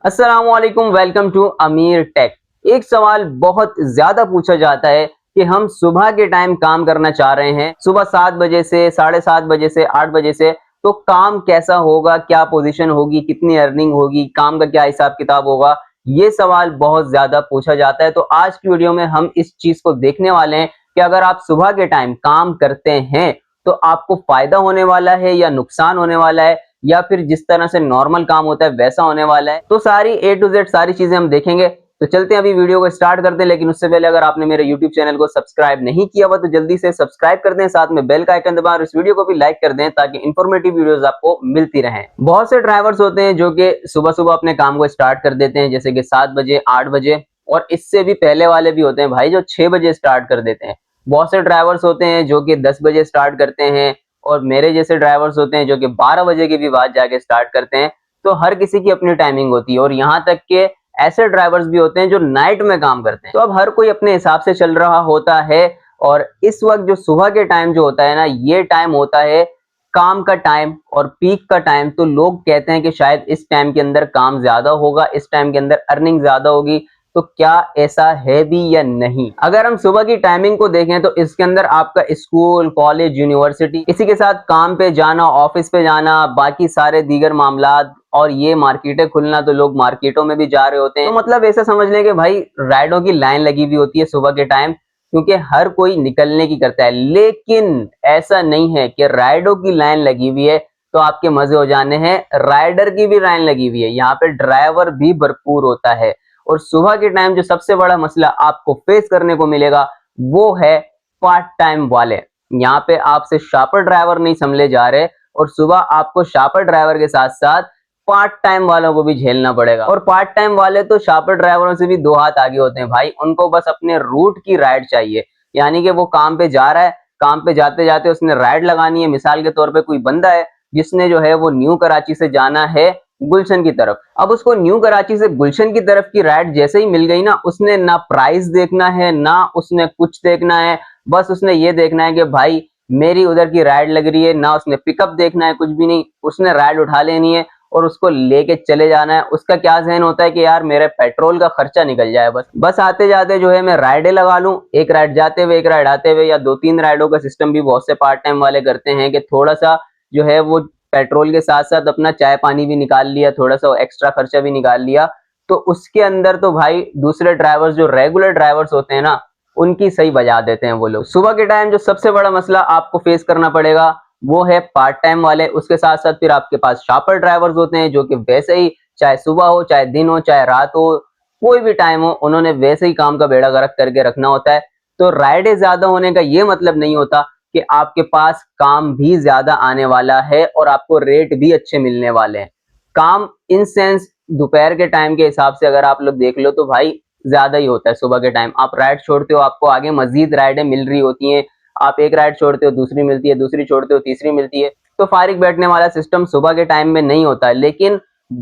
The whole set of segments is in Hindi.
अस्सलामुअलैकुम, वेलकम टू अमीर टेक। एक सवाल बहुत ज्यादा पूछा जाता है कि हम सुबह के टाइम काम करना चाह रहे हैं, सुबह 7 बजे से 7:30 बजे से 8 बजे से, तो काम कैसा होगा, क्या पोजीशन होगी, कितनी अर्निंग होगी, काम का क्या हिसाब किताब होगा। ये सवाल बहुत ज्यादा पूछा जाता है। तो आज की वीडियो में हम इस चीज को देखने वाले हैं कि अगर आप सुबह के टाइम काम करते हैं तो आपको फायदा होने वाला है या नुकसान होने वाला है, या फिर जिस तरह से नॉर्मल काम होता है वैसा होने वाला है। तो सारी ए टू जेड सारी चीजें हम देखेंगे। तो चलते हैं, अभी वीडियो को स्टार्ट करते हैं। लेकिन उससे पहले अगर आपने मेरे यूट्यूब चैनल को सब्सक्राइब नहीं किया हुआ तो जल्दी से सब्सक्राइब कर दें, साथ में बेल का आइकन दबाएं और इस वीडियो को भी लाइक कर दें ताकि इंफॉर्मेटिव वीडियोस आपको मिलती रहें। बहुत से ड्राइवर्स होते हैं जो कि सुबह सुबह अपने काम को स्टार्ट कर देते हैं, जैसे कि 7 बजे 8 बजे, और इससे भी पहले वाले भी होते हैं भाई जो 6 बजे स्टार्ट कर देते हैं। बहुत से ड्राइवर्स होते हैं जो कि 10 बजे स्टार्ट करते हैं, और मेरे जैसे ड्राइवर्स होते हैं जो कि 12 बजे के भी बाद जाके स्टार्ट करते हैं। तो हर किसी की अपनी टाइमिंग होती है, और यहाँ तक के ऐसे ड्राइवर्स भी होते हैं जो नाइट में काम करते हैं। तो अब हर कोई अपने हिसाब से चल रहा होता है, और इस वक्त जो सुबह के टाइम जो होता है ना, ये टाइम होता है काम का टाइम और पीक का टाइम। तो लोग कहते हैं कि शायद इस टाइम के अंदर काम ज्यादा होगा, इस टाइम के अंदर अर्निंग ज्यादा होगी। तो क्या ऐसा है भी या नहीं? अगर हम सुबह की टाइमिंग को देखें तो इसके अंदर आपका स्कूल, कॉलेज, यूनिवर्सिटी, इसी के साथ काम पे जाना, ऑफिस पे जाना, बाकी सारे दीगर मामलात, और ये मार्केटें खुलना, तो लोग मार्केटों में भी जा रहे होते हैं। तो मतलब ऐसा समझ लें कि भाई राइडों की लाइन लगी हुई होती है सुबह के टाइम, क्योंकि हर कोई निकलने की करता है। लेकिन ऐसा नहीं है कि राइडों की लाइन लगी हुई है तो आपके मजे हो जाने हैं, राइडर की भी लाइन लगी हुई है। यहाँ पे ड्राइवर भी भरपूर होता है। और सुबह के टाइम जो सबसे बड़ा मसला आपको फेस करने को मिलेगा वो है पार्ट टाइम वाले। यहाँ पे आपसे शापर ड्राइवर नहीं समझे जा रहे, और सुबह आपको शापर ड्राइवर के साथ साथ पार्ट टाइम वालों को भी झेलना पड़ेगा। और पार्ट टाइम वाले तो शापर ड्राइवरों से भी 2 हाथ आगे होते हैं भाई। उनको बस अपने रूट की राइड चाहिए, यानी कि वो काम पे जा रहा है, काम पे जाते जाते उसने राइड लगानी है। मिसाल के तौर पे कोई बंदा है जिसने जो है वो न्यू कराची से जाना है गुलशन की तरफ। अब उसको न्यू कराची से गुलशन की तरफ की राइड जैसे ही मिल गई ना, उसने ना प्राइस देखना है, ना उसने कुछ देखना है। बस उसने ये देखना है कि भाई मेरी उधर की राइड लग रही है, ना उसने पिकअप देखना है, कुछ भी नहीं। उसने राइड उठा लेनी है और उसको लेके चले जाना है। उसका क्या जहन होता है कि यार मेरे पेट्रोल का खर्चा निकल जाए, बस आते जाते जो है मैं राइडें लगा लूं, एक राइड जाते हुए, एक राइड आते हुए, या 2-3 राइडों का सिस्टम भी बहुत से पार्ट टाइम वाले करते हैं कि थोड़ा सा जो है वो पेट्रोल के साथ साथ अपना चाय पानी भी निकाल लिया, थोड़ा सा एक्स्ट्रा खर्चा भी निकाल लिया। तो उसके अंदर तो भाई दूसरे ड्राइवर्स जो रेगुलर ड्राइवर्स होते हैं ना, उनकी सही बजा देते हैं वो लोग। सुबह के टाइम जो सबसे बड़ा मसला आपको फेस करना पड़ेगा वो है पार्ट टाइम वाले। उसके साथ साथ फिर आपके पास शापर ड्राइवर्स होते हैं जो कि वैसे ही, चाहे सुबह हो, चाहे दिन हो, चाहे रात हो, कोई भी टाइम हो, उन्होंने वैसे ही काम का बेड़ा गर्क करके रखना होता है। तो राइडें ज्यादा होने का ये मतलब नहीं होता कि आपके पास काम भी ज्यादा आने वाला है और आपको रेट भी अच्छे मिलने वाले हैं। काम इन सेंस दोपहर के टाइम के हिसाब से अगर आप लोग देख लो तो भाई ज्यादा ही होता है। सुबह के टाइम आप राइड छोड़ते हो, आपको आगे मजीद राइडें मिल रही होती हैं। आप एक राइड छोड़ते हो, दूसरी मिलती है, दूसरी छोड़ते हो, तीसरी मिलती है। तो फारिग बैठने वाला सिस्टम सुबह के टाइम में नहीं होता है। लेकिन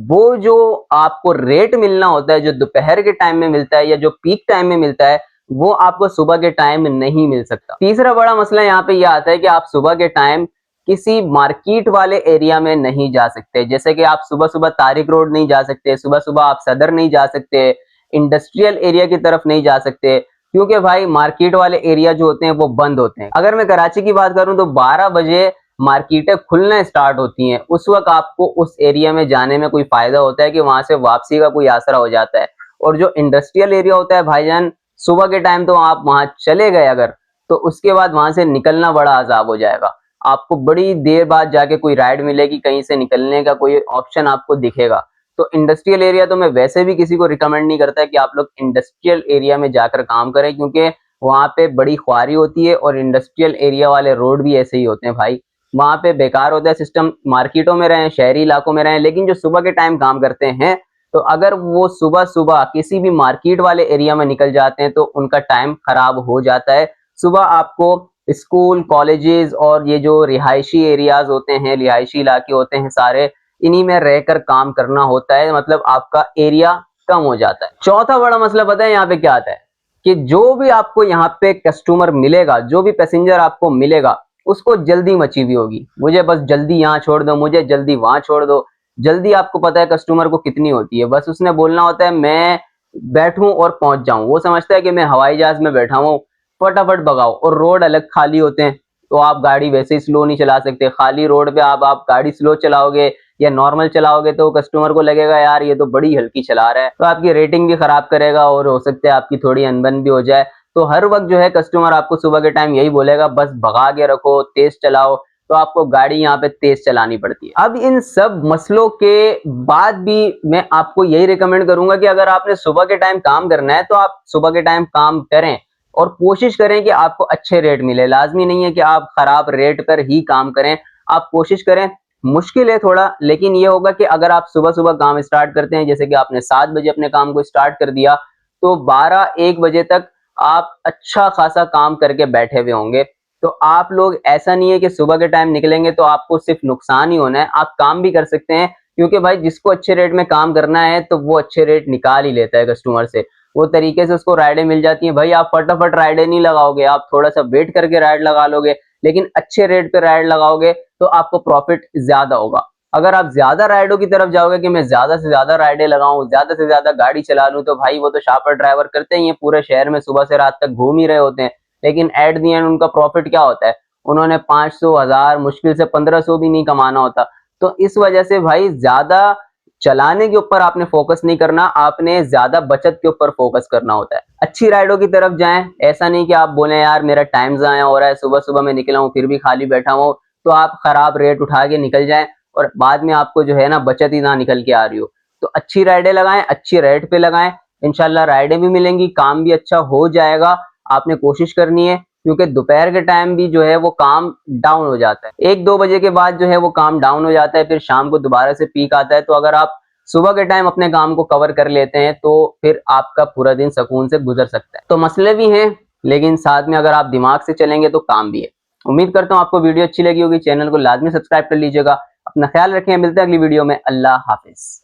वो जो आपको रेट मिलना होता है, जो दोपहर के टाइम में मिलता है या जो पीक टाइम में मिलता है, वो आपको सुबह के टाइम में नहीं मिल सकता। तीसरा बड़ा मसला यहाँ पे यह आता है कि आप सुबह के टाइम किसी मार्केट वाले एरिया में नहीं जा सकते। जैसे कि आप सुबह सुबह तारिक रोड नहीं जा सकते, सुबह सुबह आप सदर नहीं जा सकते, इंडस्ट्रियल एरिया की तरफ नहीं जा सकते, क्योंकि भाई मार्केट वाले एरिया जो होते हैं वो बंद होते हैं। अगर मैं कराची की बात करूं तो 12 बजे मार्केटें खुलना स्टार्ट होती हैं। उस वक्त आपको उस एरिया में जाने में कोई फायदा होता है कि वहां से वापसी का कोई आसरा हो जाता है। और जो इंडस्ट्रियल एरिया होता है भाईजान, सुबह के टाइम तो आप वहां चले गए अगर, तो उसके बाद वहां से निकलना बड़ा अजाब हो जाएगा। आपको बड़ी देर बाद जाके कोई राइड मिलेगी, कहीं से निकलने का कोई ऑप्शन आपको दिखेगा। तो इंडस्ट्रियल एरिया तो मैं वैसे भी किसी को रिकमेंड नहीं करता कि आप लोग इंडस्ट्रियल एरिया में जाकर काम करें, क्योंकि वहां पे बड़ी ख्वारी होती है। और इंडस्ट्रियल एरिया वाले रोड भी ऐसे ही होते हैं भाई, वहां पे बेकार होता है सिस्टम। मार्केटों में रहें, शहरी इलाकों में रहें, लेकिन जो सुबह के टाइम काम करते हैं, तो अगर वो सुबह सुबह किसी भी मार्केट वाले एरिया में निकल जाते हैं तो उनका टाइम खराब हो जाता है। सुबह आपको स्कूल, कॉलेजेस और ये जो रिहायशी एरियाज होते हैं, रिहायशी इलाके होते हैं सारे, इन्हीं में रहकर काम करना होता है। मतलब आपका एरिया कम हो जाता है। चौथा बड़ा मसला पता है यहाँ पे क्या आता है कि जो भी आपको यहाँ पे कस्टमर मिलेगा, जो भी पैसेंजर आपको मिलेगा, उसको जल्दी मची हुई होगी। मुझे बस जल्दी यहाँ छोड़ दो, मुझे जल्दी वहां छोड़ दो। जल्दी आपको पता है कस्टमर को कितनी होती है, बस उसने बोलना होता है मैं बैठूं और पहुंच जाऊं। वो समझता है कि मैं हवाई जहाज में बैठा हूं, फटाफट भगाओ। और रोड अलग खाली होते हैं तो आप गाड़ी वैसे ही स्लो नहीं चला सकते। खाली रोड पे आप गाड़ी स्लो चलाओगे या नॉर्मल चलाओगे तो कस्टमर को लगेगा यार ये तो बड़ी हल्की चला रहा है, तो आपकी रेटिंग भी खराब करेगा और हो सकता है आपकी थोड़ी अनबन भी हो जाए। तो हर वक्त जो है कस्टमर आपको सुबह के टाइम यही बोलेगा बस भगा के रखो, तेज चलाओ, तो आपको गाड़ी यहाँ पे तेज चलानी पड़ती है। अब इन सब मसलों के बाद भी मैं आपको यही रिकमेंड करूंगा कि अगर आपने सुबह के टाइम काम करना है तो आप सुबह के टाइम काम करें और कोशिश करें कि आपको अच्छे रेट मिले। लाजमी नहीं है कि आप खराब रेट पर ही काम करें, आप कोशिश करें। मुश्किल है थोड़ा, लेकिन ये होगा कि अगर आप सुबह सुबह काम स्टार्ट करते हैं, जैसे कि आपने 7 बजे अपने काम को स्टार्ट कर दिया, तो 12-1 बजे तक आप अच्छा खासा काम करके बैठे हुए होंगे। तो आप लोग, ऐसा नहीं है कि सुबह के टाइम निकलेंगे तो आपको सिर्फ नुकसान ही होना है, आप काम भी कर सकते हैं। क्योंकि भाई जिसको अच्छे रेट में काम करना है तो वो अच्छे रेट निकाल ही लेता है कस्टमर से, वो तरीके से उसको राइडें मिल जाती हैं। भाई आप फटाफट राइडें नहीं लगाओगे, आप थोड़ा सा वेट करके राइड लगा लोगे, लेकिन अच्छे रेट पे राइड लगाओगे तो आपको प्रॉफिट ज्यादा होगा। अगर आप ज्यादा राइडों की तरफ जाओगे कि मैं ज्यादा से ज्यादा राइडें लगाऊं, ज्यादा से ज्यादा गाड़ी चला लूं, तो भाई वो तो शापर ड्राइवर करते ही हैं, पूरे शहर में सुबह से रात तक घूम ही रहे होते हैं, लेकिन एट दी एंड उनका प्रॉफिट क्या होता है? उन्होंने 500, 1000, मुश्किल से 1500 भी नहीं कमाना होता। तो इस वजह से भाई ज्यादा चलाने के ऊपर आपने फोकस नहीं करना, आपने ज्यादा बचत के ऊपर फोकस करना होता है। अच्छी राइडों की तरफ जाएं, ऐसा नहीं कि आप बोले यार मेरा टाइम ज़ाया हो रहा है, सुबह सुबह मैं निकला हूँ फिर भी खाली बैठा हूँ, तो आप खराब रेट उठा के निकल जाएं और बाद में आपको जो है ना बचत ही ना निकल के आ रही हो। तो अच्छी राइडें लगाएं, अच्छी रेट पे लगाएं, इंशाल्लाह राइडें भी मिलेंगी, काम भी अच्छा हो जाएगा। आपने कोशिश करनी है, क्योंकि दोपहर के टाइम भी जो है वो काम डाउन हो जाता है, 1-2 बजे के बाद जो है वो काम डाउन हो जाता है, फिर शाम को दोबारा से पीक आता है। तो अगर आप सुबह के टाइम अपने काम को कवर कर लेते हैं तो फिर आपका पूरा दिन सुकून से गुजर सकता है। तो मसले भी हैं, लेकिन साथ में अगर आप दिमाग से चलेंगे तो काम भी है। उम्मीद करता हूँ आपको वीडियो अच्छी लगी होगी, चैनल को लाजमी सब्सक्राइब कर लीजिएगा। अपना ख्याल रखें, मिलते हैं अगली वीडियो में। अल्लाह हाफिज।